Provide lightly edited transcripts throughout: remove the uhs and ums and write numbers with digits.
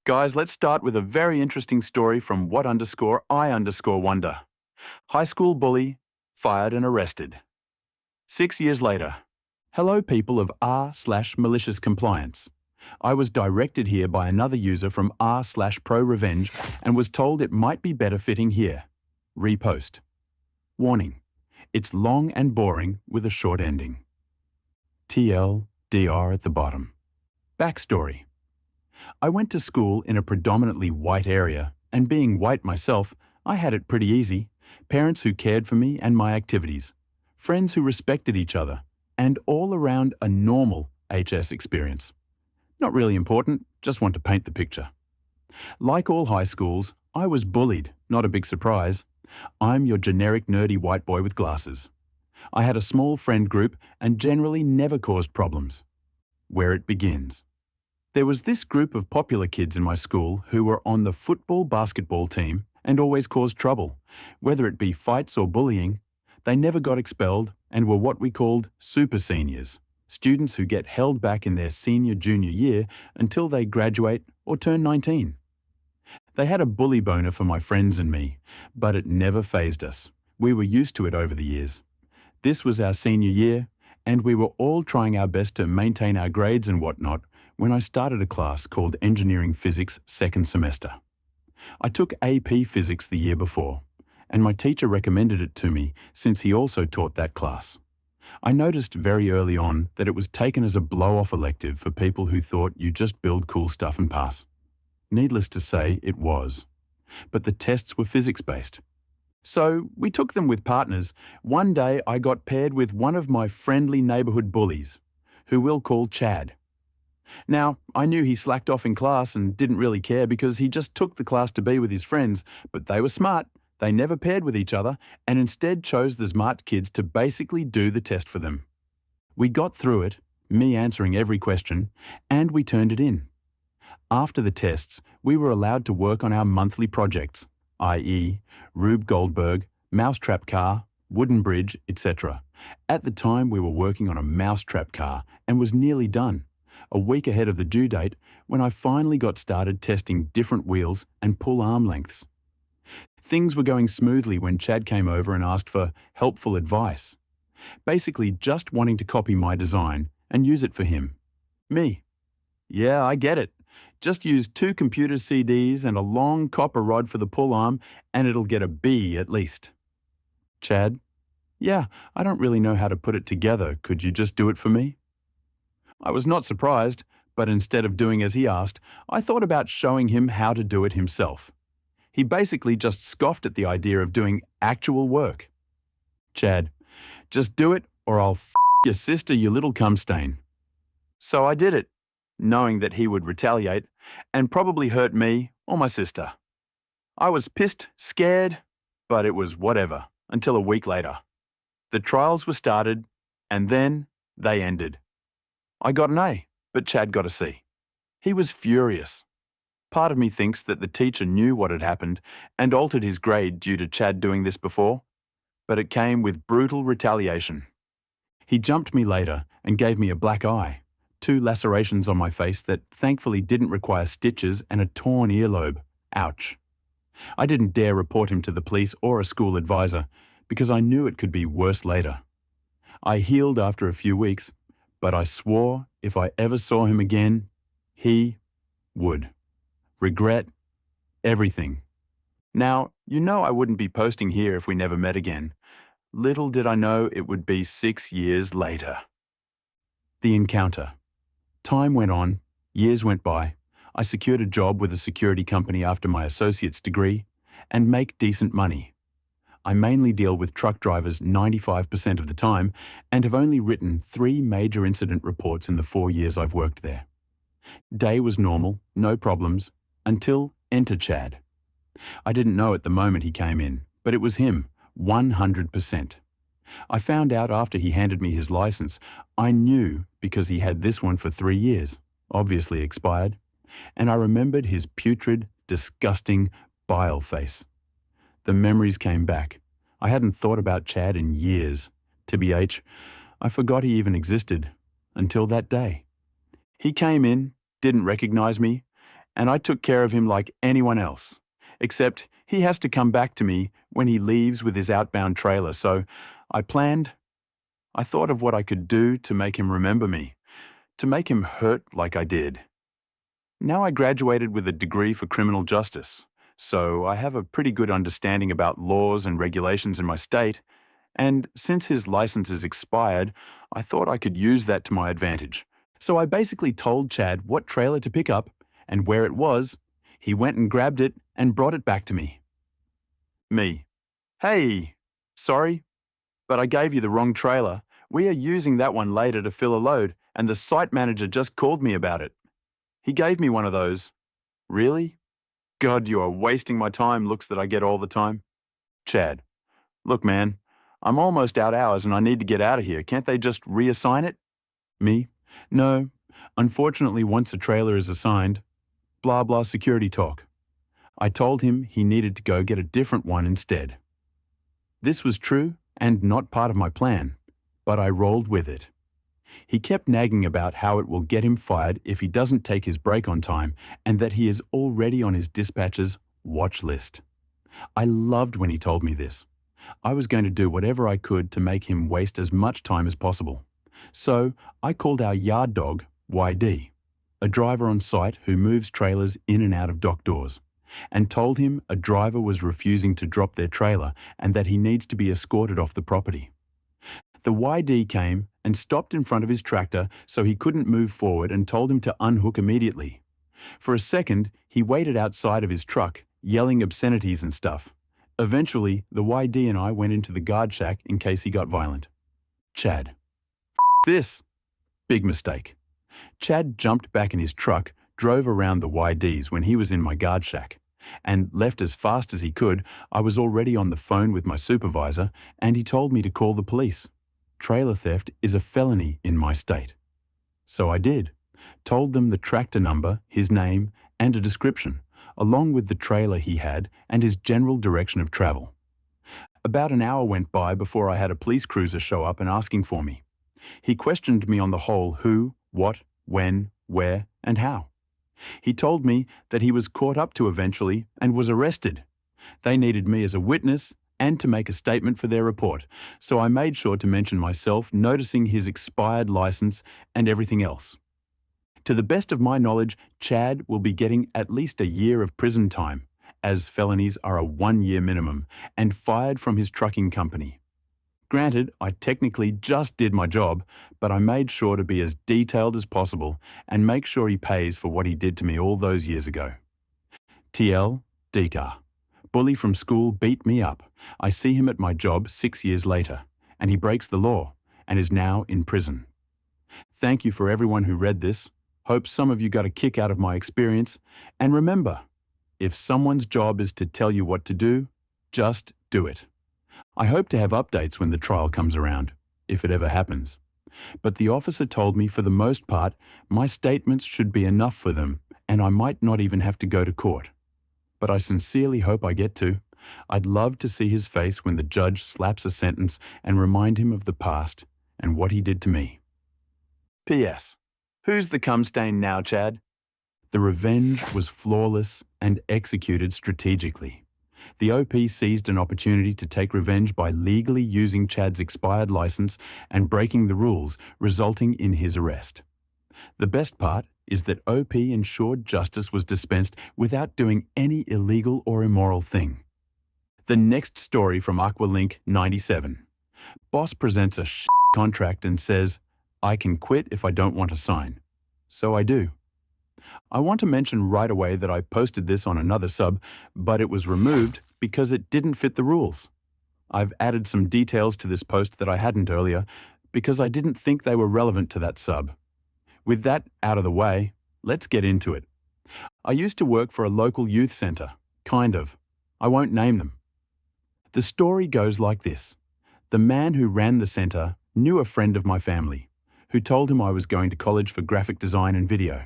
Guys, let's start with a very interesting story from what_I_wonder. High school bully, fired and arrested. 6 years later. Hello people of r/malicious compliance. I was directed here by another user from r/pro revenge and was told it might be better fitting here. Repost. Warning. It's long and boring with a short ending. TLDR at the bottom. Backstory. I went to school in a predominantly white area, and being white myself, I had it pretty easy. Parents who cared for me and my activities, friends who respected each other, and all around a normal HS experience. Not really important, just want to paint the picture. Like all high schools, I was bullied, not a big surprise. I'm your generic nerdy white boy with glasses. I had a small friend group and generally never caused problems. Where it begins. There was this group of popular kids in my school who were on the football-basketball team and always caused trouble. Whether it be fights or bullying, they never got expelled and were what we called super seniors, students who get held back in their senior-junior year until they graduate or turn 19. They had a bully boner for my friends and me, but it never fazed us. We were used to it over the years. This was our senior year, and we were all trying our best to maintain our grades and whatnot when I started a class called Engineering Physics second semester. I took AP Physics the year before, and my teacher recommended it to me since he also taught that class. I noticed very early on that it was taken as a blow-off elective for people who thought you just build cool stuff and pass. Needless to say, it was. But the tests were physics-based. So we took them with partners. One day I got paired with one of my friendly neighborhood bullies, who we'll call Chad. Now, I knew he slacked off in class and didn't really care because he just took the class to be with his friends, but they were smart. They never paired with each other and instead chose the smart kids to basically do the test for them. We got through it, me answering every question, and we turned it in. After the tests, we were allowed to work on our monthly projects, i.e. Rube Goldberg, mousetrap car, wooden bridge, etc. At the time, we were working on a mousetrap car and was nearly done. A week ahead of the due date, when I finally got started testing different wheels and pull arm lengths. Things were going smoothly when Chad came over and asked for helpful advice. Basically just wanting to copy my design and use it for him. Me. Yeah, I get it. Just use 2 computer CDs and a long copper rod for the pull arm and it'll get a B at least. Chad. Yeah, I don't really know how to put it together. Could you just do it for me? I was not surprised, but instead of doing as he asked, I thought about showing him how to do it himself. He basically just scoffed at the idea of doing actual work. Chad, just do it or I'll f your sister, you little cum stain. So I did it, knowing that he would retaliate and probably hurt me or my sister. I was pissed, scared, but it was whatever until a week later. The trials were started and then they ended. I got an A, but Chad got a C. He was furious. Part of me thinks that the teacher knew what had happened and altered his grade due to Chad doing this before, but it came with brutal retaliation. He jumped me later and gave me a black eye, 2 lacerations on my face that thankfully didn't require stitches and a torn earlobe. Ouch. I didn't dare report him to the police or a school advisor because I knew it could be worse later. I healed after a few weeks, but I swore if I ever saw him again, he would. Regret everything. Now, you know I wouldn't be posting here if we never met again. Little did I know it would be 6 years later. The encounter. Time went on, years went by. I secured a job with a security company after my associate's degree and make decent money. I mainly deal with truck drivers 95% of the time and have only written 3 major incident reports in the 4 years I've worked there. Day was normal, no problems, until enter Chad. I didn't know at the moment he came in, but it was him, 100%. I found out after he handed me his license. I knew because he had this one for 3 years, obviously expired, and I remembered his putrid, disgusting bile face. The memories came back. I hadn't thought about Chad in years. TBH, I forgot he even existed, until that day. He came in, didn't recognize me, and I took care of him like anyone else. Except he has to come back to me when he leaves with his outbound trailer, so I planned. I thought of what I could do to make him remember me, to make him hurt like I did. Now I graduated with a degree for criminal justice, so I have a pretty good understanding about laws and regulations in my state, and since his license is expired, I thought I could use that to my advantage. So I basically told Chad what trailer to pick up and where it was. He went and grabbed it and brought it back to me. Me. Hey, sorry, but I gave you the wrong trailer. We are using that one later to fill a load, and the site manager just called me about it. He gave me one of those. Really? God, you are wasting my time, looks that I get all the time. Chad. Look, man, I'm almost out hours and I need to get out of here. Can't they just reassign it? Me. No. Unfortunately, once a trailer is assigned, blah blah security talk. I told him he needed to go get a different one instead. This was true and not part of my plan, but I rolled with it. He kept nagging about how it will get him fired if he doesn't take his break on time and that he is already on his dispatcher's watch list. I loved when he told me this. I was going to do whatever I could to make him waste as much time as possible. So I called our yard dog, YD, a driver on site who moves trailers in and out of dock doors, and told him a driver was refusing to drop their trailer and that he needs to be escorted off the property. The YD came and stopped in front of his tractor so he couldn't move forward and told him to unhook immediately. For a second, he waited outside of his truck, yelling obscenities and stuff. Eventually, the YD and I went into the guard shack in case he got violent. Chad. This. Big mistake. Chad jumped back in his truck, drove around the YDs when he was in my guard shack, and left as fast as he could. I was already on the phone with my supervisor, and he told me to call the police. Trailer theft is a felony in my state. So I did. Told them the tractor number, his name, and a description, along with the trailer he had and his general direction of travel. About an hour went by before I had a police cruiser show up and asking for me. He questioned me on the whole who, what, when, where, and how. He told me that he was caught up to eventually and was arrested. They needed me as a witness and to make a statement for their report, so I made sure to mention myself, noticing his expired license and everything else. To the best of my knowledge, Chad will be getting at least a year of prison time, as felonies are a 1-year minimum, and fired from his trucking company. Granted, I technically just did my job, but I made sure to be as detailed as possible and make sure he pays for what he did to me all those years ago. TL, Decar. Bully from school beat me up. I see him at my job 6 years later, and he breaks the law and is now in prison. Thank you for everyone who read this. Hope some of you got a kick out of my experience. And remember, if someone's job is to tell you what to do, just do it. I hope to have updates when the trial comes around, if it ever happens. But the officer told me for the most part, my statements should be enough for them, and I might not even have to go to court. But I sincerely hope I get to. I'd love to see his face when the judge slaps a sentence and remind him of the past and what he did to me. P.S. Who's the cum stain now, Chad? The revenge was flawless and executed strategically. The OP seized an opportunity to take revenge by legally using Chad's expired license and breaking the rules, resulting in his arrest. The best part is that OP ensured justice was dispensed without doing any illegal or immoral thing. The next story from Aqualink 97. Boss presents a contract and says, I can quit if I don't want to sign. So I do. I want to mention right away that I posted this on another sub, but it was removed because it didn't fit the rules. I've added some details to this post that I hadn't earlier because I didn't think they were relevant to that sub. With that out of the way, let's get into it. I used to work for a local youth centre, kind of. I won't name them. The story goes like this. The man who ran the centre knew a friend of my family, who told him I was going to college for graphic design and video.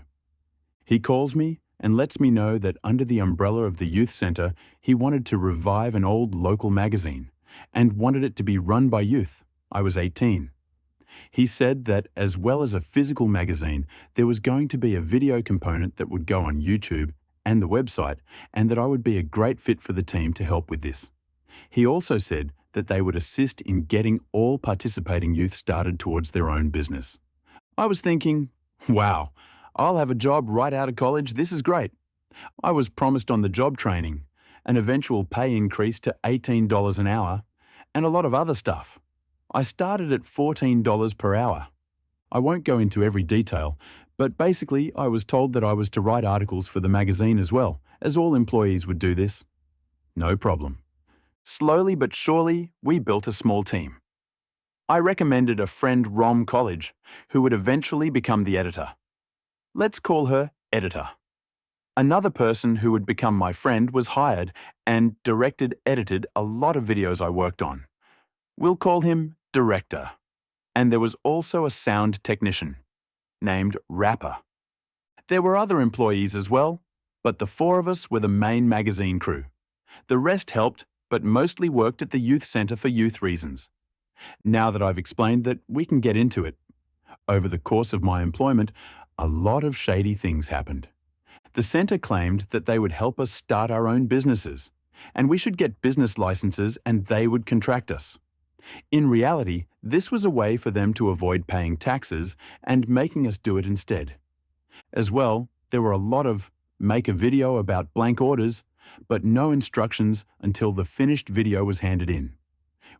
He calls me and lets me know that under the umbrella of the youth centre, he wanted to revive an old local magazine and wanted it to be run by youth. I was 18. He said that as well as a physical magazine, there was going to be a video component that would go on YouTube and the website, and that I would be a great fit for the team to help with this. He also said that they would assist in getting all participating youth started towards their own business. I was thinking, wow, I'll have a job right out of college, this is great. I was promised on-the-job training, an eventual pay increase to $18 an hour, and a lot of other stuff. I started at $14 per hour. I won't go into every detail, but basically I was told that I was to write articles for the magazine as well, as all employees would do this. No problem. Slowly but surely, we built a small team. I recommended a friend Rom College, who would eventually become the editor. Let's call her Editor. Another person who would become my friend was hired and edited a lot of videos I worked on. We'll call him Director. And there was also a sound technician, named Rapper. There were other employees as well, but the four of us were the main magazine crew. The rest helped, but mostly worked at the youth centre for youth reasons. Now that I've explained that, we can get into it. Over the course of my employment, a lot of shady things happened. The centre claimed that they would help us start our own businesses, and we should get business licenses and they would contract us. In reality, this was a way for them to avoid paying taxes and making us do it instead. As well, there were a lot of make a video about blank orders, but no instructions until the finished video was handed in.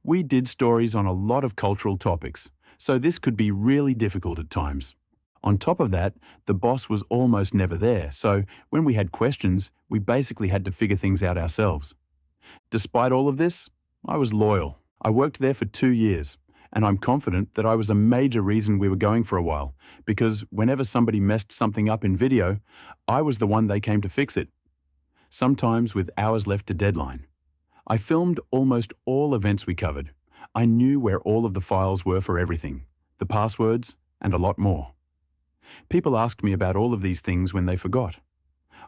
We did stories on a lot of cultural topics, so this could be really difficult at times. On top of that, the boss was almost never there, so when we had questions, we basically had to figure things out ourselves. Despite all of this, I was loyal. I worked there for 2 years, and I'm confident that I was a major reason we were going for a while, because whenever somebody messed something up in video, I was the one they came to fix it. Sometimes with hours left to deadline. I filmed almost all events we covered. I knew where all of the files were for everything, the passwords, and a lot more. People asked me about all of these things when they forgot.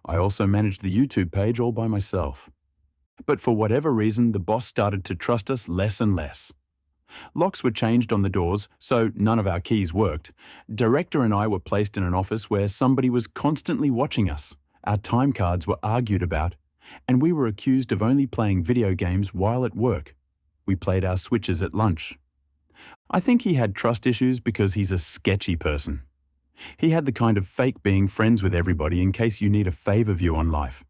I also managed the YouTube page all by myself. But for whatever reason, the boss started to trust us less and less. Locks were changed on the doors, so none of our keys worked. Director and I were placed in an office where somebody was constantly watching us. Our time cards were argued about, and we were accused of only playing video games while at work. We played our Switches at lunch. I think he had trust issues because he's a sketchy person. He had the kind of fake being friends with everybody in case you need a favor view on life.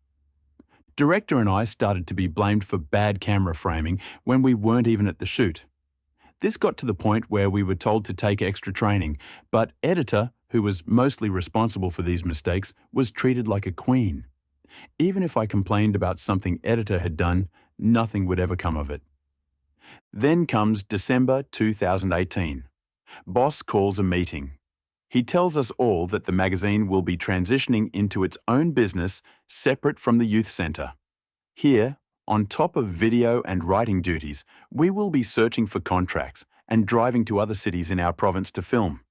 Director and I started to be blamed for bad camera framing when we weren't even at the shoot. This got to the point where we were told to take extra training, but Editor, who was mostly responsible for these mistakes, was treated like a queen. Even if I complained about something Editor had done, nothing would ever come of it. Then comes December 2018. Boss calls a meeting. He tells us all that the magazine will be transitioning into its own business separate from the youth centre. Here, on top of video and writing duties, we will be searching for contracts and driving to other cities in our province to film.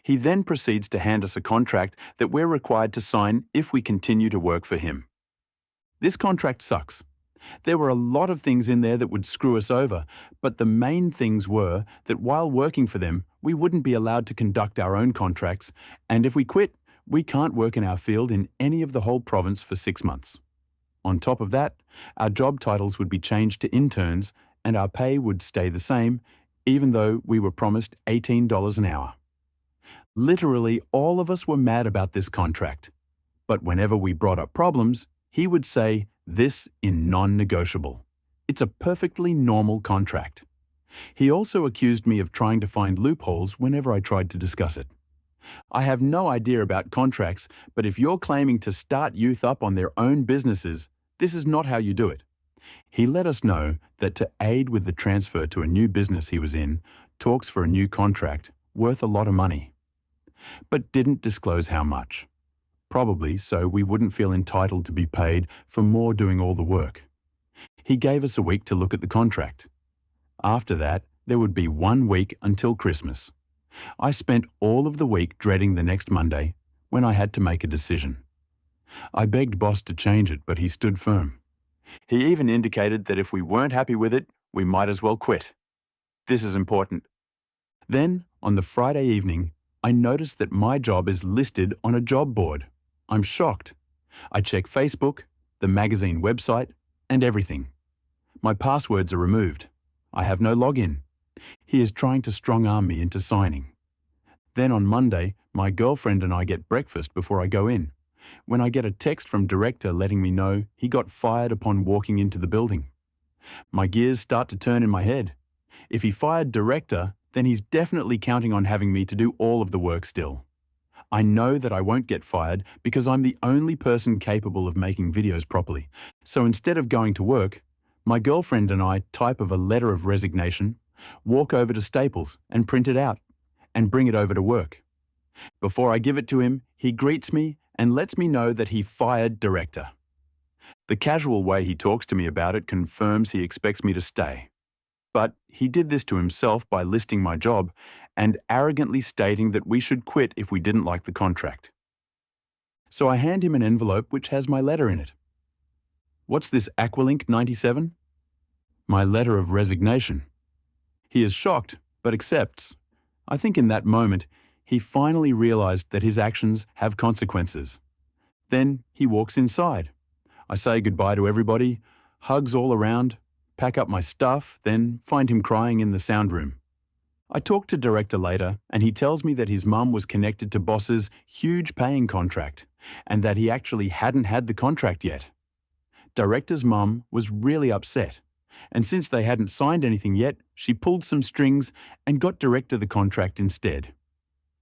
He then proceeds to hand us a contract that we're required to sign if we continue to work for him. This contract sucks. There were a lot of things in there that would screw us over, but the main things were that while working for them, we wouldn't be allowed to conduct our own contracts, and if we quit, we can't work in our field in any of the whole province for 6 months. On top of that, our job titles would be changed to interns, and our pay would stay the same, even though we were promised $18 an hour. Literally, all of us were mad about this contract. But whenever we brought up problems, he would say, this in non-negotiable. It's a perfectly normal contract. He also accused me of trying to find loopholes whenever I tried to discuss it. I have no idea about contracts, but if you're claiming to start youth up on their own businesses, this is not how you do it. He let us know that to aid with the transfer to a new business he was in, talks for a new contract worth a lot of money, but didn't disclose how much. Probably so we wouldn't feel entitled to be paid for more doing all the work. He gave us a week to look at the contract. After that, there would be 1 week until Christmas. I spent all of the week dreading the next Monday, when I had to make a decision. I begged boss to change it, but he stood firm. He even indicated that if we weren't happy with it, we might as well quit. This is important. Then, on the Friday evening, I noticed that my job is listed on a job board. I'm shocked. I check Facebook, the magazine website, and everything. My passwords are removed. I have no login. He is trying to strong-arm me into signing. Then on Monday, my girlfriend and I get breakfast before I go in, when I get a text from director letting me know he got fired upon walking into the building. My gears start to turn in my head. If he fired director, then he's definitely counting on having me to do all of the work still. I know that I won't get fired because I'm the only person capable of making videos properly. So instead of going to work, my girlfriend and I type of a letter of resignation, walk over to Staples and print it out, and bring it over to work. Before I give it to him, he greets me and lets me know that he fired director. The casual way he talks to me about it confirms he expects me to stay. But he did this to himself by listing my job and arrogantly stating that we should quit if we didn't like the contract. So I hand him an envelope which has my letter in it. What's this Aqualink 97? My letter of resignation. He is shocked, but accepts. I think in that moment, he finally realized that his actions have consequences. Then he walks inside. I say goodbye to everybody, hugs all around, pack up my stuff, then find him crying in the sound room. I talk to director later, and he tells me that his mum was connected to boss's huge paying contract, and that he actually hadn't had the contract yet. Director's mum was really upset, and since they hadn't signed anything yet, she pulled some strings and got director the contract instead.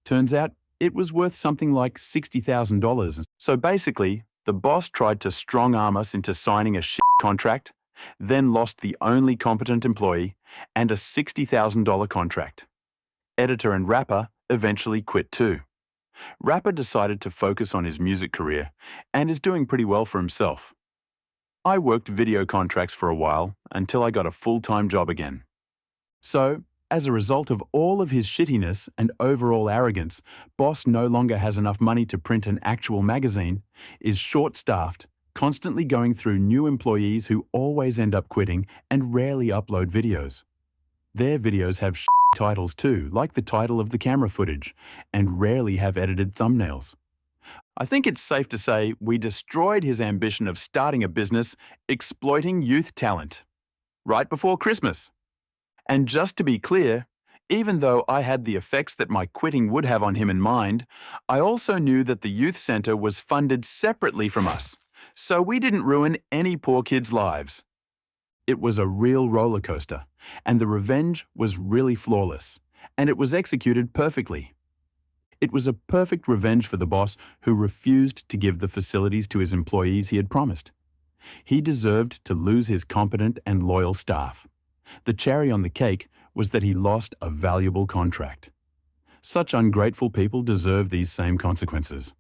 Turns out it was worth something like $60,000. So basically, the boss tried to strong-arm us into signing a shit contract, then lost the only competent employee and a $60,000 contract. Editor and rapper eventually quit too. Rapper decided to focus on his music career and is doing pretty well for himself. I worked video contracts for a while until I got a full-time job again. So, as a result of all of his shittiness and overall arrogance, boss no longer has enough money to print an actual magazine, is short-staffed, constantly going through new employees who always end up quitting and rarely upload videos. Their videos have shit titles too, like the title of the camera footage, and rarely have edited thumbnails. I think it's safe to say we destroyed his ambition of starting a business exploiting youth talent right before Christmas. And just to be clear, even though I had the effects that my quitting would have on him in mind, I also knew that the youth centre was funded separately from us, so we didn't ruin any poor kids' lives. It was a real roller coaster, and the revenge was really flawless, and it was executed perfectly. It was a perfect revenge for the boss who refused to give the facilities to his employees he had promised. He deserved to lose his competent and loyal staff. The cherry on the cake was that he lost a valuable contract. Such ungrateful people deserve these same consequences.